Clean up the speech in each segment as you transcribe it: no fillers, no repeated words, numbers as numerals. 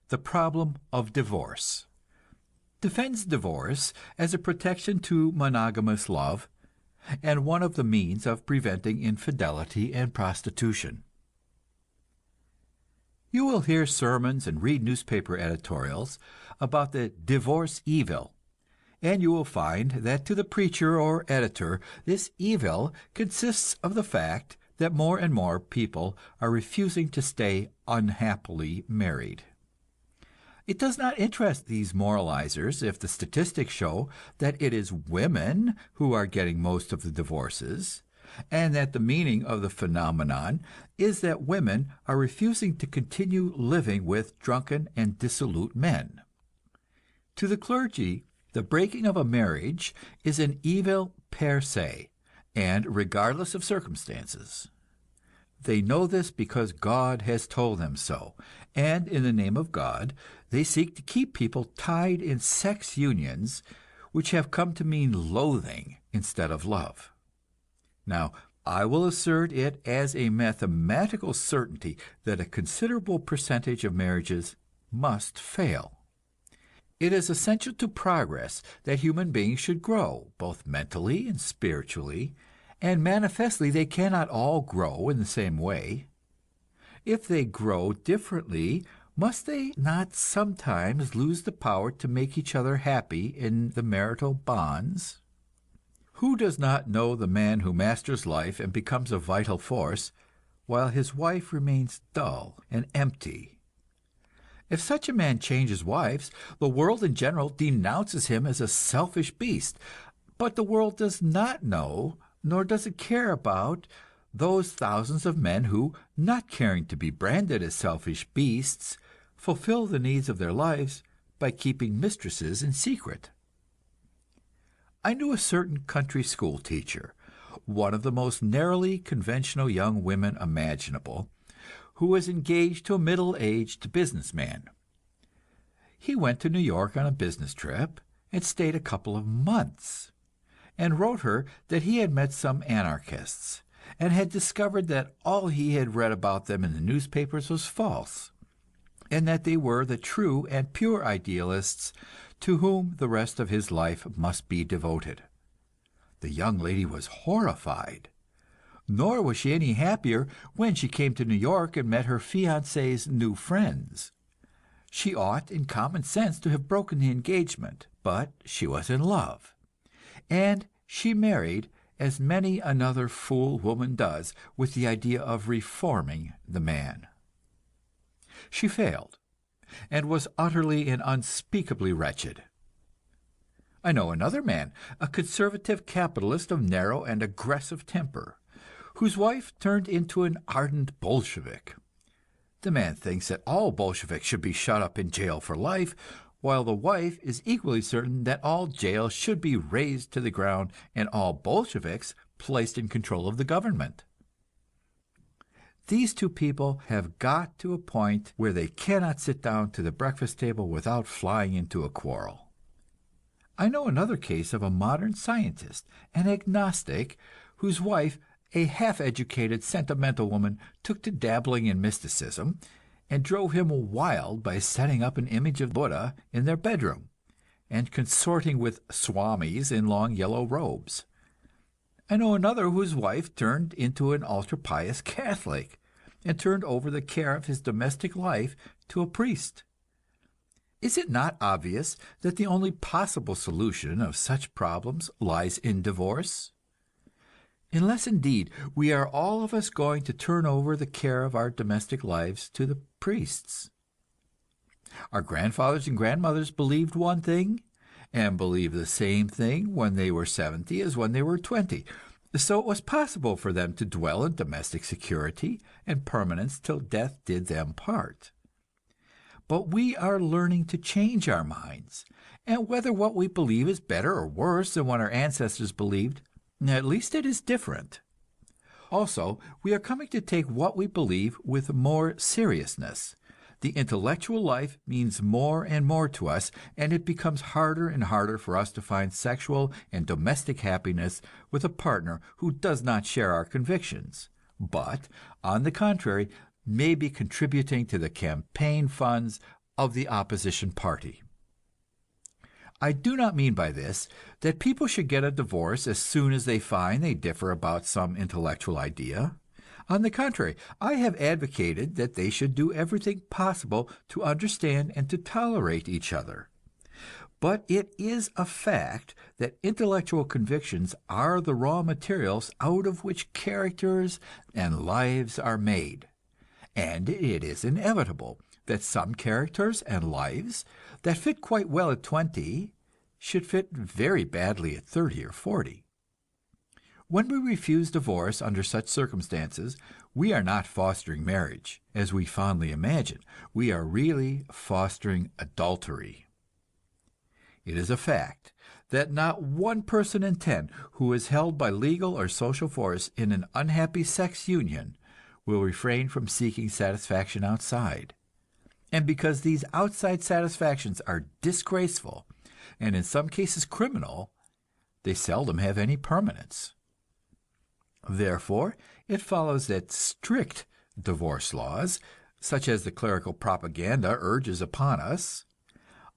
the problem of divorce, defends divorce as a protection to monogamous love and one of the means of preventing infidelity and prostitution. You will hear sermons and read newspaper editorials about the divorce evil, and you will find that to the preacher or editor this evil consists of the fact that more and more people are refusing to stay unhappily married. It does not interest these moralizers if the statistics show that it is women who are getting most of the divorces, and that the meaning of the phenomenon is that women are refusing to continue living with drunken and dissolute men. To the clergy, the breaking of a marriage is an evil per se, and regardless of circumstances. They know this because God has told them so, and in the name of God, they seek to keep people tied in sex unions which have come to mean loathing instead of love. Now, I will assert it as a mathematical certainty that a considerable percentage of marriages must fail. It is essential to progress that human beings should grow, both mentally and spiritually, and manifestly they cannot all grow in the same way. If they grow differently, must they not sometimes lose the power to make each other happy in the marital bonds? Who does not know the man who masters life and becomes a vital force, while his wife remains dull and empty? If such a man changes wives, the world in general denounces him as a selfish beast. But the world does not know, nor does it care about, those thousands of men who, not caring to be branded as selfish beasts, fulfill the needs of their lives by keeping mistresses in secret. I knew a certain country school teacher, one of the most narrowly conventional young women imaginable, who was engaged to a middle-aged businessman. He went to New York on a business trip and stayed a couple of months, and wrote her that he had met some anarchists, and had discovered that all he had read about them in the newspapers was false, and that they were the true and pure idealists to whom the rest of his life must be devoted. The young lady was horrified. Nor was she any happier when she came to New York and met her fiancé's new friends. She ought, in common sense, to have broken the engagement, but she was in love, and she married, as many another fool woman does, with the idea of reforming the man. She failed, and was utterly and unspeakably wretched. I know another man, a conservative capitalist of narrow and aggressive temper, whose wife turned into an ardent Bolshevik. The man thinks that all Bolsheviks should be shut up in jail for life, while the wife is equally certain that all jails should be razed to the ground and all Bolsheviks placed in control of the government. These two people have got to a point where they cannot sit down to the breakfast table without flying into a quarrel. I know another case of a modern scientist, an agnostic, whose wife, a half-educated, sentimental woman, took to dabbling in mysticism, and drove him wild by setting up an image of Buddha in their bedroom, and consorting with swamis in long yellow robes. I know another whose wife turned into an ultra-pious Catholic, and turned over the care of his domestic life to a priest. Is it not obvious that the only possible solution of such problems lies in divorce? Unless indeed we are all of us going to turn over the care of our domestic lives to the priests. Our grandfathers and grandmothers believed one thing, and believed the same thing when they were 70 as when they were 20. So it was possible for them to dwell in domestic security and permanence till death did them part. But we are learning to change our minds, and whether what we believe is better or worse than what our ancestors believed, at least it is different. Also, we are coming to take what we believe with more seriousness. The intellectual life means more and more to us, and it becomes harder and harder for us to find sexual and domestic happiness with a partner who does not share our convictions, but, on the contrary, may be contributing to the campaign funds of the opposition party. I do not mean by this that people should get a divorce as soon as they find they differ about some intellectual idea. On the contrary, I have advocated that they should do everything possible to understand and to tolerate each other. But it is a fact that intellectual convictions are the raw materials out of which characters and lives are made. And it is inevitable that some characters and lives that fit quite well at 20 should fit very badly at 30 or 40. When we refuse divorce under such circumstances, we are not fostering marriage, as we fondly imagine. We are really fostering adultery. It is a fact that not one person in 10 who is held by legal or social force in an unhappy sex union will refrain from seeking satisfaction outside. And because these outside satisfactions are disgraceful, and in some cases criminal, they seldom have any permanence. Therefore, it follows that strict divorce laws, such as the clerical propaganda urges upon us,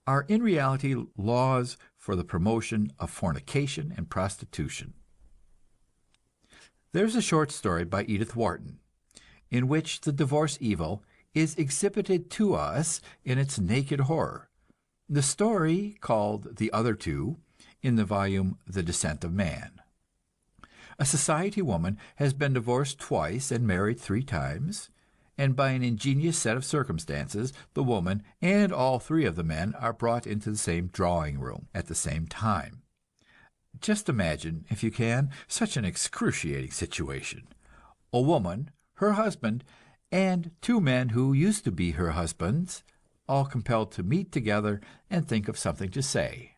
are in reality laws for the promotion of fornication and prostitution. There's a short story by Edith Wharton, in which the divorce evil is exhibited to us in its naked horror. The story, called The Other Two, in the volume The Descent of Man. A society woman has been divorced twice and married 3 times, and by an ingenious set of circumstances, the woman and all 3 of the men are brought into the same drawing room at the same time. Just imagine, if you can, such an excruciating situation. A woman, her husband, and 2 men who used to be her husbands, all compelled to meet together and think of something to say.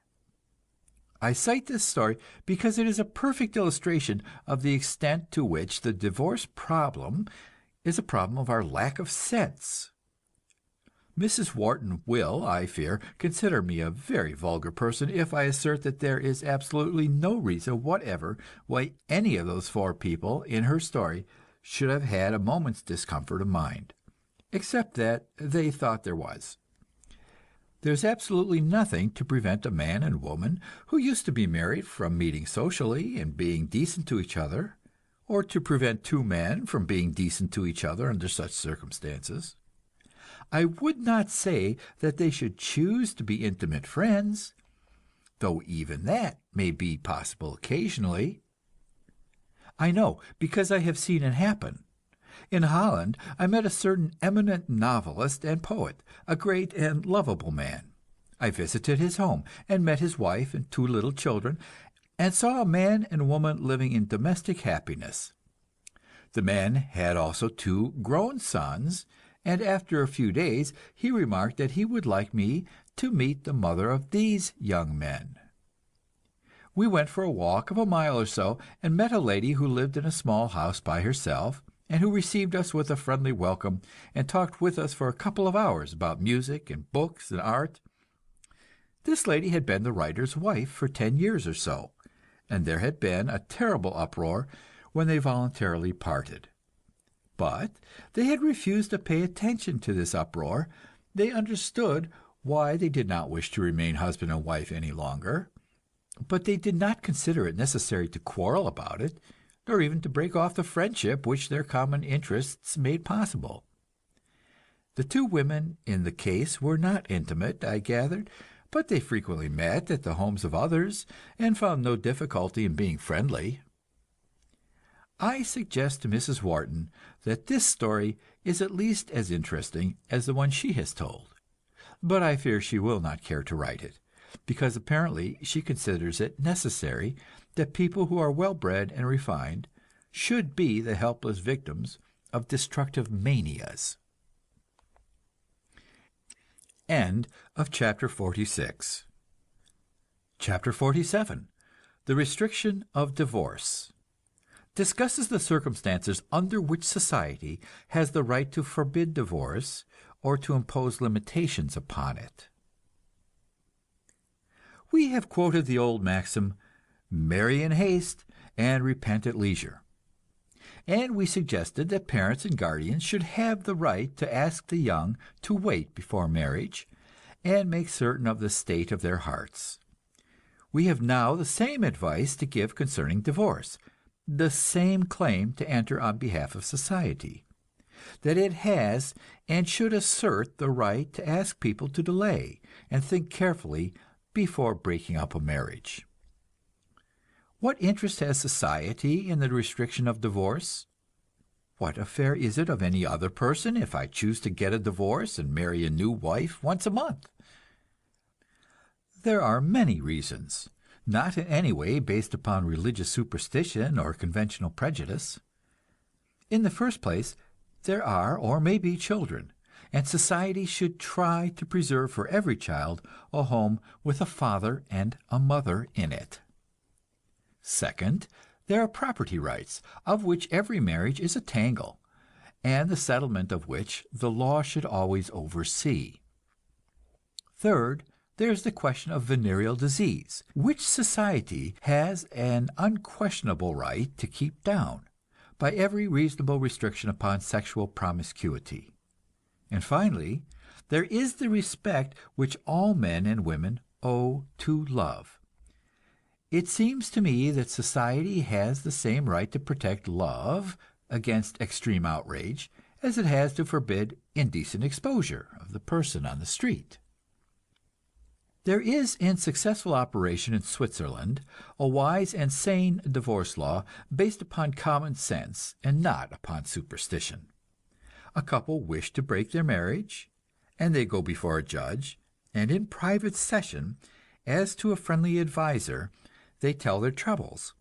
I cite this story because it is a perfect illustration of the extent to which the divorce problem is a problem of our lack of sense. Mrs. Wharton will, I fear, consider me a very vulgar person if I assert that there is absolutely no reason whatever why any of those 4 people in her story should have had a moment's discomfort of mind, except that they thought there was. There's absolutely nothing to prevent a man and woman who used to be married from meeting socially and being decent to each other, or to prevent 2 men from being decent to each other under such circumstances. I would not say that they should choose to be intimate friends, though even that may be possible occasionally. I know, because I have seen it happen. In Holland, I met a certain eminent novelist and poet, a great and lovable man. I visited his home and met his wife and 2 little children, and saw a man and woman living in domestic happiness. The man had also 2 grown sons, and after a few days he remarked that he would like me to meet the mother of these young men. We went for a walk of a mile or so, and met a lady who lived in a small house by herself, and who received us with a friendly welcome, and talked with us for a couple of hours about music and books and art. This lady had been the writer's wife for 10 years or so, and there had been a terrible uproar when they voluntarily parted. But they had refused to pay attention to this uproar. They understood why they did not wish to remain husband and wife any longer, but they did not consider it necessary to quarrel about it, nor even to break off the friendship which their common interests made possible. The 2 women in the case were not intimate, I gathered, but they frequently met at the homes of others, and found no difficulty in being friendly. I suggest to Mrs. Wharton that this story is at least as interesting as the one she has told, but I fear she will not care to write it, because apparently she considers it necessary that people who are well bred and refined should be the helpless victims of destructive manias. End of chapter 46. Chapter 47. The restriction of divorce discusses the circumstances under which society has the right to forbid divorce or to impose limitations upon it. We have quoted the old maxim, "Marry in haste and repent at leisure," and we suggested that parents and guardians should have the right to ask the young to wait before marriage, and make certain of the state of their hearts. We have now the same advice to give concerning divorce, the same claim to enter on behalf of society, that it has and should assert the right to ask people to delay and think carefully before breaking up a marriage. What interest has society in the restriction of divorce? What affair is it of any other person if I choose to get a divorce and marry a new wife once a month? There are many reasons, not in any way based upon religious superstition or conventional prejudice. In the first place, there are or may be children, and society should try to preserve for every child a home with a father and a mother in it. Second, there are property rights, of which every marriage is a tangle, and the settlement of which the law should always oversee. Third, there is the question of venereal disease, which society has an unquestionable right to keep down by every reasonable restriction upon sexual promiscuity. And finally, there is the respect which all men and women owe to love. It seems to me that society has the same right to protect love against extreme outrage as it has to forbid indecent exposure of the person on the street. There is in successful operation in Switzerland a wise and sane divorce law based upon common sense and not upon superstition. A couple wish to break their marriage, and they go before a judge, and in private session, as to a friendly advisor, they tell their troubles.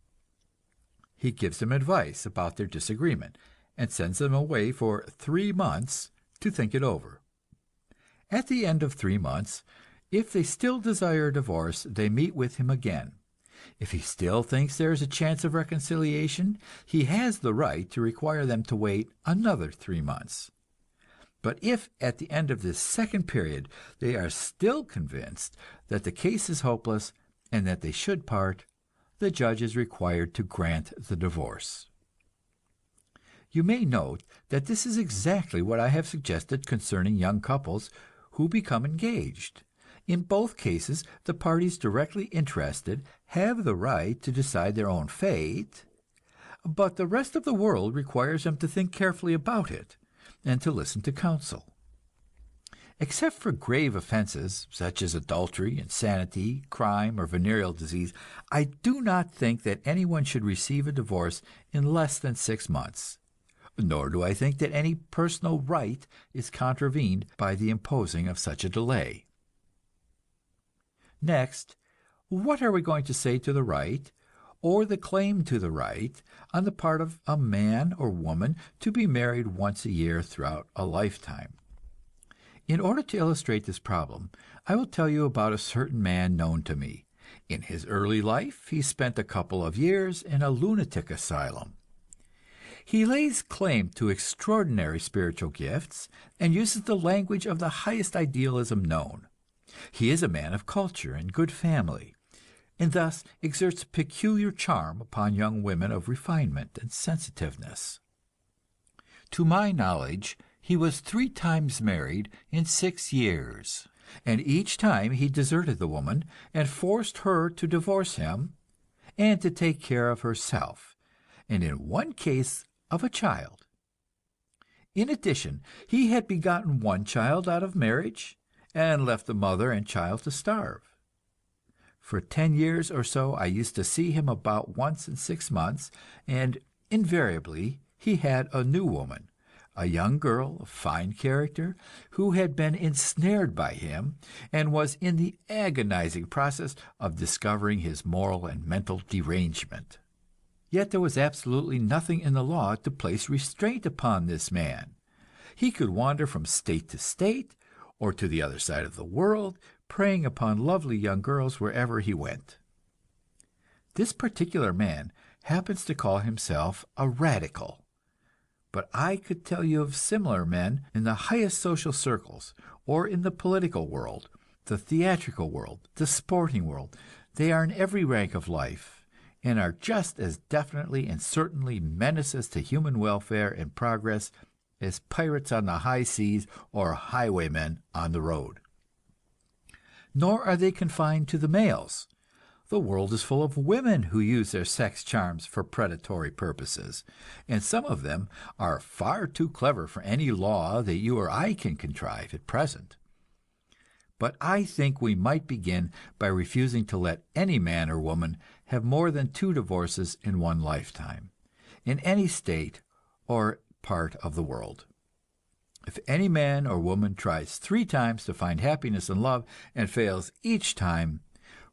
He gives them advice about their disagreement, and sends them away for 3 months to think it over. At the end of 3 months, if they still desire a divorce, they meet with him again. If he still thinks there is a chance of reconciliation, he has the right to require them to wait another 3 months. But if at the end of this second period they are still convinced that the case is hopeless and that they should part, the judge is required to grant the divorce. You may note that this is exactly what I have suggested concerning young couples who become engaged. In both cases, the parties directly interested have the right to decide their own fate, but the rest of the world requires them to think carefully about it and to listen to counsel. Except for grave offenses, such as adultery, insanity, crime, or venereal disease, I do not think that anyone should receive a divorce in less than 6 months. Nor do I think that any personal right is contravened by the imposing of such a delay. Next, what are we going to say to the right, or the claim to the right, on the part of a man or woman to be married once a year throughout a lifetime? In order to illustrate this problem, I will tell you about a certain man known to me. In his early life, he spent a couple of years in a lunatic asylum. He lays claim to extraordinary spiritual gifts and uses the language of the highest idealism known. He is a man of culture and good family, and thus exerts peculiar charm upon young women of refinement and sensitiveness. To my knowledge, he was 3 times married in 6 years, and each time he deserted the woman and forced her to divorce him and to take care of herself, and in one case of a child. In addition, he had begotten 1 child out of marriage and left the mother and child to starve. For 10 years or so I used to see him about once in 6 months, and invariably he had a new woman, a young girl of fine character, who had been ensnared by him and was in the agonizing process of discovering his moral and mental derangement. Yet there was absolutely nothing in the law to place restraint upon this man. He could wander from state to state, or to the other side of the world, preying upon lovely young girls wherever he went. This particular man happens to call himself a radical, but I could tell you of similar men in the highest social circles, or in the political world, the theatrical world, the sporting world. They are in every rank of life, and are just as definitely and certainly menaces to human welfare and progress as pirates on the high seas or highwaymen on the road. nor are they confined to the males. The world is full of women who use their sex charms for predatory purposes, and some of them are far too clever for any law that you or I can contrive at present. But I think we might begin by refusing to let any man or woman have more than 2 divorces in one lifetime, in any state or part of the world. If any man or woman tries 3 times to find happiness in love and fails each time,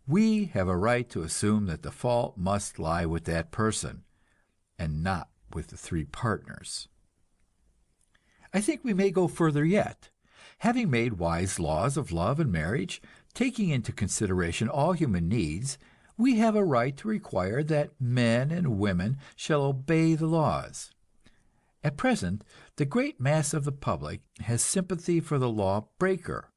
we have a right to assume that the fault must lie with that person, and not with the 3 partners. I think we may go further yet. Having made wise laws of love and marriage, taking into consideration all human needs, we have a right to require that men and women shall obey the laws. At present, the great mass of the public has sympathy for the law breaker,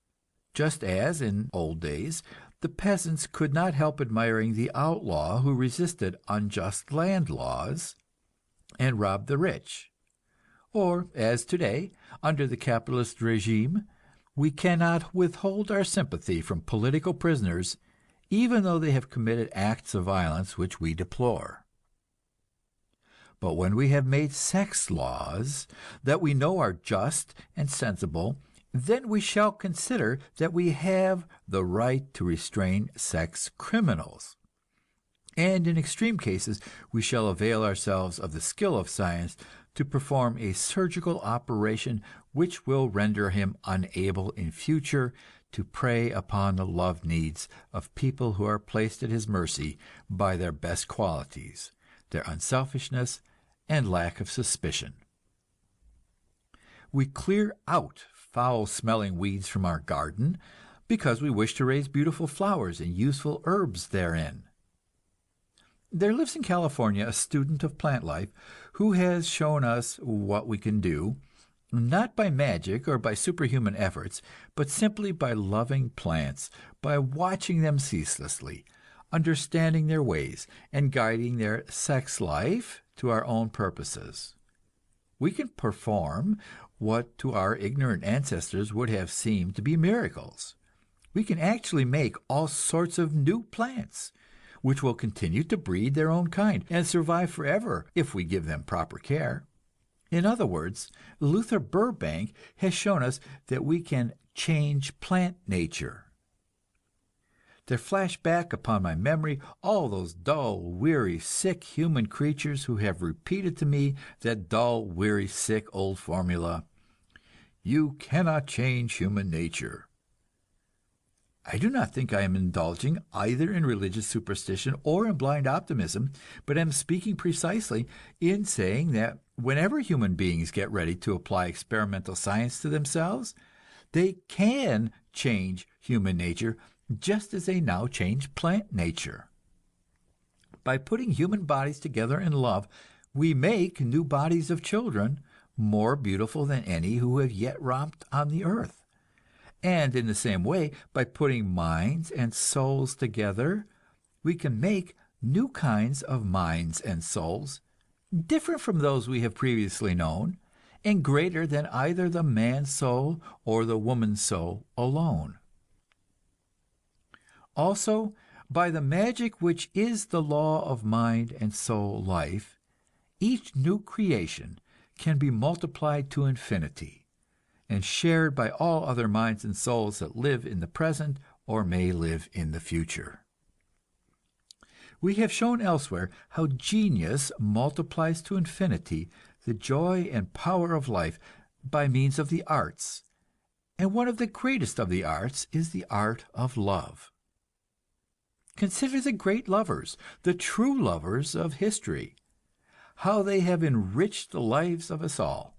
just as, in old days, the peasants could not help admiring the outlaw who resisted unjust land laws and robbed the rich. Or, as today, under the capitalist regime, we cannot withhold our sympathy from political prisoners, even though they have committed acts of violence which we deplore. But when we have made sex laws that we know are just and sensible, then we shall consider that we have the right to restrain sex criminals. And in extreme cases, we shall avail ourselves of the skill of science to perform a surgical operation which will render him unable in future to prey upon the love needs of people who are placed at his mercy by their best qualities, their unselfishness and lack of suspicion. We clear out foul-smelling weeds from our garden because we wish to raise beautiful flowers and useful herbs therein. There lives in California a student of plant life who has shown us what we can do, not by magic or by superhuman efforts, but simply by loving plants, by watching them ceaselessly, understanding their ways, and guiding their sex life to our own purposes. We can perform what to our ignorant ancestors would have seemed to be miracles. We can actually make all sorts of new plants, which will continue to breed their own kind and survive forever if we give them proper care. In other words, Luther Burbank has shown us that we can change plant nature. There flash back upon my memory all those dull, weary, sick human creatures who have repeated to me that dull, weary, sick old formula, "You cannot change human nature." I do not think I am indulging either in religious superstition or in blind optimism, but am speaking precisely in saying that whenever human beings get ready to apply experimental science to themselves, they can change human nature just as they now change plant nature. By putting human bodies together in love, we make new bodies of children more beautiful than any who have yet romped on the earth. And in the same way, by putting minds and souls together, we can make new kinds of minds and souls, different from those we have previously known, and greater than either the man's soul or the woman's soul alone. Also, by the magic which is the law of mind and soul life, each new creation can be multiplied to infinity, and shared by all other minds and souls that live in the present or may live in the future. We have shown elsewhere how genius multiplies to infinity the joy and power of life by means of the arts, and one of the greatest of the arts is the art of love. Consider the great lovers, the true lovers of history, how they have enriched the lives of us all.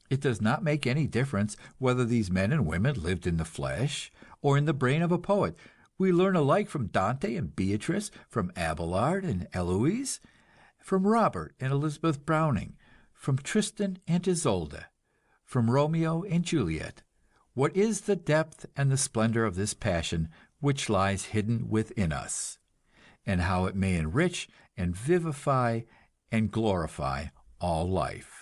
It does not make any difference whether these men and women lived in the flesh or in the brain of a poet. We learn alike from Dante and Beatrice, from Abelard and Eloise, from Robert and Elizabeth Browning, from Tristan and Isolde, from Romeo and Juliet, what is the depth and the splendor of this passion which lies hidden within us, and how it may enrich and vivify and glorify all life.